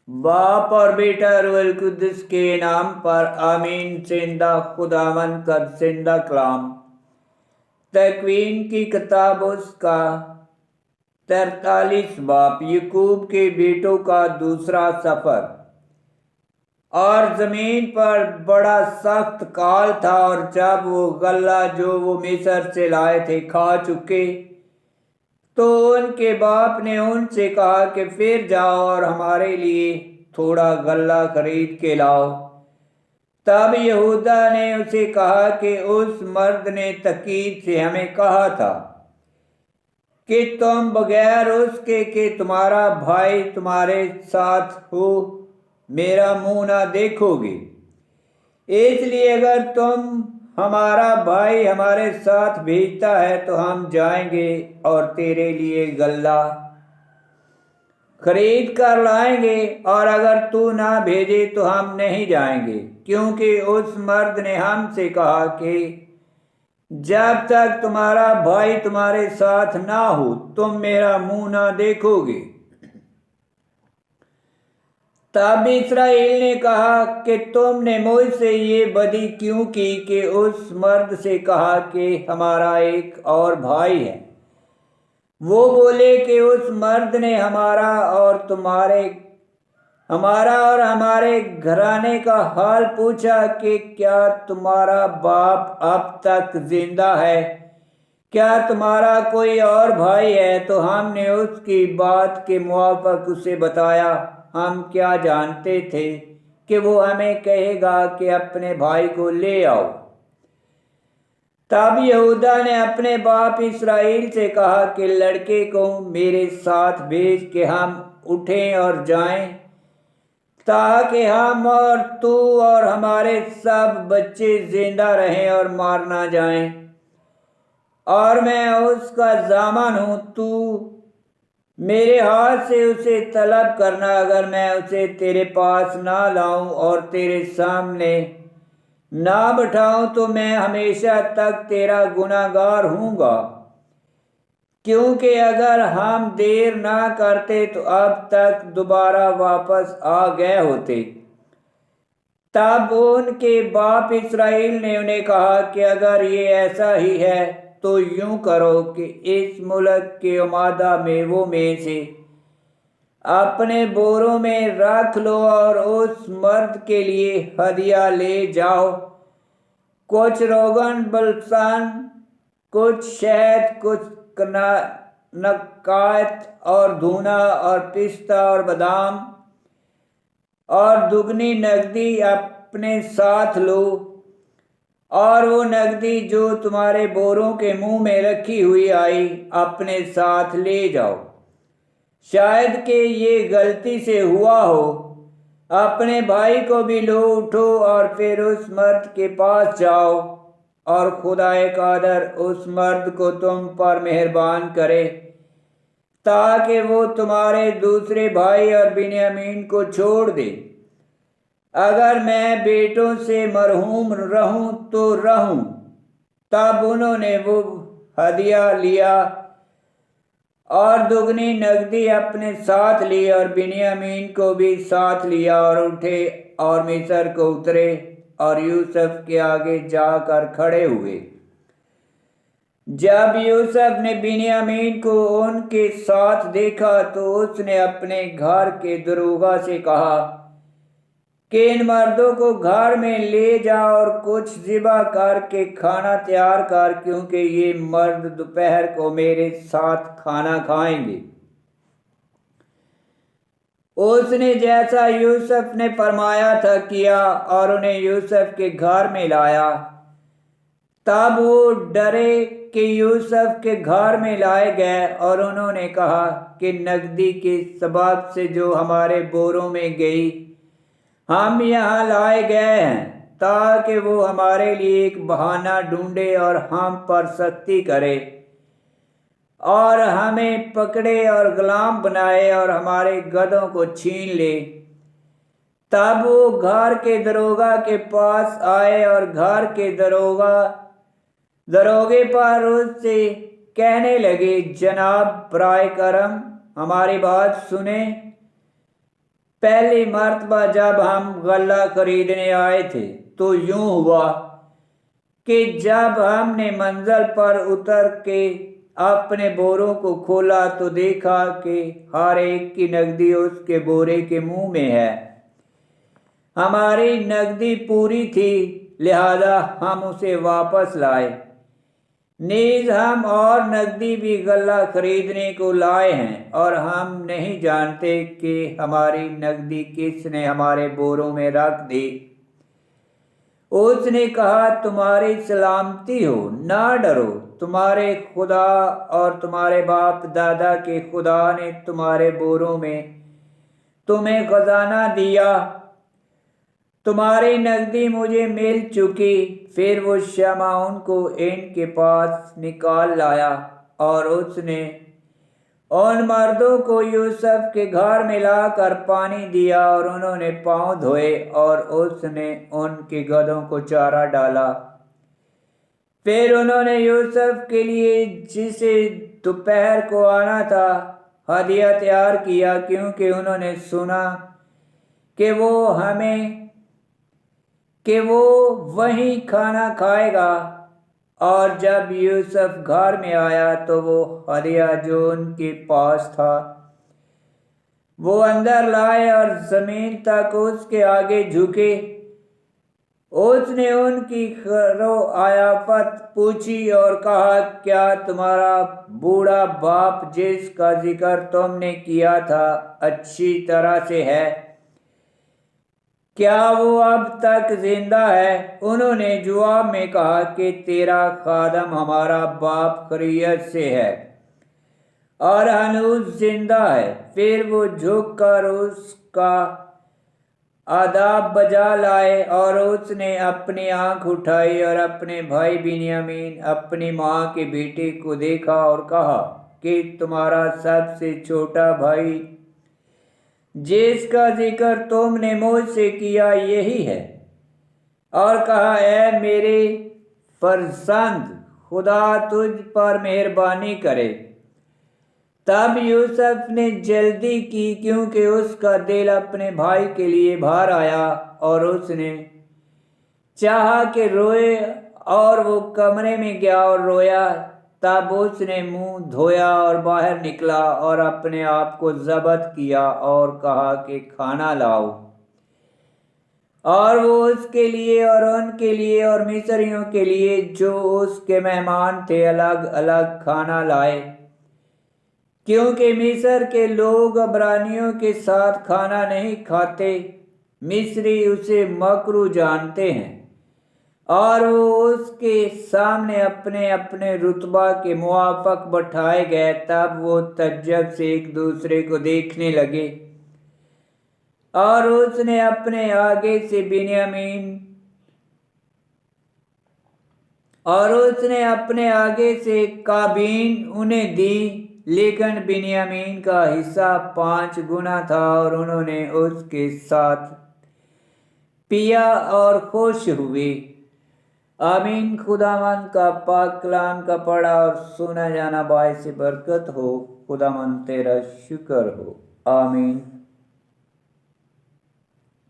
बाप और बेटा रुल कुद्दस के नाम पर आमीन। जिंदा खुदावन का जिंदा कलाम। तकवीन की किताब उसका 43 बाप। यकूब के बेटों का दूसरा सफर। और जमीन पर बड़ा सख्त काल था, और जब वो गल्ला जो वो मिस्र से लाए थे खा चुके, तो उनके बाप ने उनसे कहा कि फिर जाओ और हमारे लिए थोड़ा गल्ला खरीद के लाओ। तब यहूदा ने उसे कहा कि उस मर्द ने तकीद से हमें कहा था कि तुम बगैर उसके कि तुम्हारा भाई तुम्हारे साथ हो मेरा मुंह ना देखोगे। इसलिए अगर तुम हमारा भाई हमारे साथ भेजता है तो हम जाएंगे और तेरे लिए गल्ला खरीद कर लाएंगे, और अगर तू ना भेजे तो हम नहीं जाएंगे, क्योंकि उस मर्द ने हमसे कहा कि जब तक तुम्हारा भाई तुम्हारे साथ ना हो तुम मेरा मुंह ना देखोगे। तब इस्राएल ने कहा कि तुमने मुझसे ये बदी क्यों की कि उस मर्द से कहा कि हमारा एक और भाई है। वो बोले कि उस मर्द ने हमारा और हमारे घराने का हाल पूछा कि क्या तुम्हारा बाप अब तक जिंदा है, क्या तुम्हारा कोई और भाई है। तो हमने उसकी बात के मुआफिक उसे बताया। हम क्या जानते थे कि वो हमें कहेगा कि अपने भाई को ले आओ। तब यहूदा ने अपने बाप इस्राएल से कहा कि लड़के को मेरे साथ भेज के हम उठें और जाएं, ताकि हम और तू और हमारे सब बच्चे जिंदा रहें और मार ना जाएं। और मैं उसका जामन हूं, तू मेरे हाथ से उसे तलब करना। अगर मैं उसे तेरे पास ना लाऊं और तेरे सामने ना बिठाऊं तो मैं हमेशा तक तेरा गुनाहगार हूँगा, क्योंकि अगर हम देर ना करते तो अब तक दोबारा वापस आ गए होते। तब उनके बाप इस्राएल ने उन्हें कहा कि अगर ये ऐसा ही है तो यूं करो कि इस मुल्क के उमादा मेवों में से अपने बोरों में रख लो और उस मर्द के लिए हदिया ले जाओ। कुछ रोगन बलसान, कुछ शहद, कुछ नकात और धूना और पिस्ता और बादाम, और दुगनी नगदी अपने साथ लो। और वो नगदी जो तुम्हारे बोरों के मुंह में रखी हुई आई अपने साथ ले जाओ। शायद कि ये गलती से हुआ हो। अपने भाई को भी लो उठो और फिर उस मर्द के पास जाओ, और खुदाए कादर उस मर्द को तुम पर मेहरबान करे, ताकि वो तुम्हारे दूसरे भाई और बिन्यामीन को छोड़ दे। अगर मैं बेटों से मरहूम रहूं तो रहूं। तब उन्होंने वो हदिया लिया और दुगनी नगदी अपने साथ ली, और बिन्यामीन को भी साथ लिया, और उठे और मिस्र को उतरे और यूसुफ के आगे जाकर खड़े हुए। जब यूसुफ ने बिन्यामीन को उनके साथ देखा तो उसने अपने घर के दरोगा से कहा कि इन मर्दों को घर में ले जा और कुछ ज़िबा करके खाना तैयार कर, क्योंकि ये मर्द दोपहर को मेरे साथ खाना खाएंगे। उसने जैसा यूसुफ ने फरमाया था किया और उन्हें यूसुफ के घर में लाया। तब वो डरे कि यूसुफ के घर में लाए गए, और उन्होंने कहा कि नगदी के सबब से जो हमारे बोरों में गई हम यहाँ लाए गए हैं, ताकि वो हमारे लिए एक बहाना ढूंढे और हम पर सख्ती करे और हमें पकड़े और गुलाम बनाए और हमारे गधों को छीन ले। तब वो घर के दरोगा के पास आए और घर के दरोगे पर उससे कहने लगे, जनाब बराए करम हमारी बात सुने। पहली मर्तबा जब हम गल्ला खरीदने आए थे तो यूं हुआ कि जब हमने मंजिल पर उतर के अपने बोरों को खोला तो देखा कि हर एक की नकदी उसके बोरे के मुंह में है। हमारी नकदी पूरी थी, लिहाजा हम उसे वापस लाए। नीज हम और नकदी भी गल्ला खरीदने को लाए हैं और हम नहीं जानते कि हमारी नकदी किसने हमारे बोरों में रख दी। उसने कहा, तुम्हारी सलामती हो, ना डरो। तुम्हारे खुदा और तुम्हारे बाप दादा के खुदा ने तुम्हारे बोरों में तुम्हें खजाना दिया। तुम्हारी नकदी मुझे मिल चुकी। फिर वो शमाउन को इनके पास निकाल लाया और उसने उन मर्दों को यूसुफ के घर में लाकर पानी दिया और उन्होंने पाँव धोए और उसने उनके गधों को चारा डाला। फिर उन्होंने यूसुफ के लिए, जिसे दोपहर को आना था, हदिया तैयार किया, क्योंकि उन्होंने सुना कि वो वहीं खाना खाएगा। और जब यूसुफ घर में आया तो वो हदिया जो उनके पास था वो अंदर लाए और जमीन तक उसके आगे झुके। उसने उनकी खैरो आयाफत पूछी और कहा, क्या तुम्हारा बूढ़ा बाप जिसका जिक्र तुमने किया था अच्छी तरह से है? क्या वो अब तक जिंदा है? उन्होंने जवाब में कहा कि तेरा खादम हमारा बाप खैरियत से है और हनूज जिंदा है। फिर वो झुककर उसका आदाब बजा लाए और उसने अपनी आंख उठाई और अपने भाई बिन्यामीन अपनी माँ के बेटे को देखा और कहा कि तुम्हारा सबसे छोटा भाई जिसका जिक्र तुमने मुझसे किया यही है। और कहा, ऐ मेरे फर्जंद, खुदा तुझ पर मेहरबानी करे। तब यूसुफ ने जल्दी की, क्योंकि उसका दिल अपने भाई के लिए भर आया और उसने चाहा कि रोए, और वो कमरे में गया और रोया। तब उसने मुंह धोया और बाहर निकला और अपने आप को ज़ब्त किया और कहा कि खाना लाओ। और वो उसके लिए और उनके लिए और मिस्रियों के लिए जो उसके मेहमान थे अलग अलग खाना लाए, क्योंकि मिस्र के लोग अब्रानियों के साथ खाना नहीं खाते। मिस्री उसे मकरू जानते हैं। और वो उसके सामने अपने अपने रुतबा के मुआफक बैठाए गए। तब वो तज्जब से एक दूसरे को देखने लगे। और उसने अपने आगे से काबीन उन्हें दी, लेकिन बिन्यामीन का हिस्सा 5 गुना था और उन्होंने उसके साथ पिया और खुश हुए। आमीन। खुदावंद का पाक कलाम का पढ़ा और सुना जाना बायस बरकत हो। खुदावंद तेरा शुक्र हो। आमीन।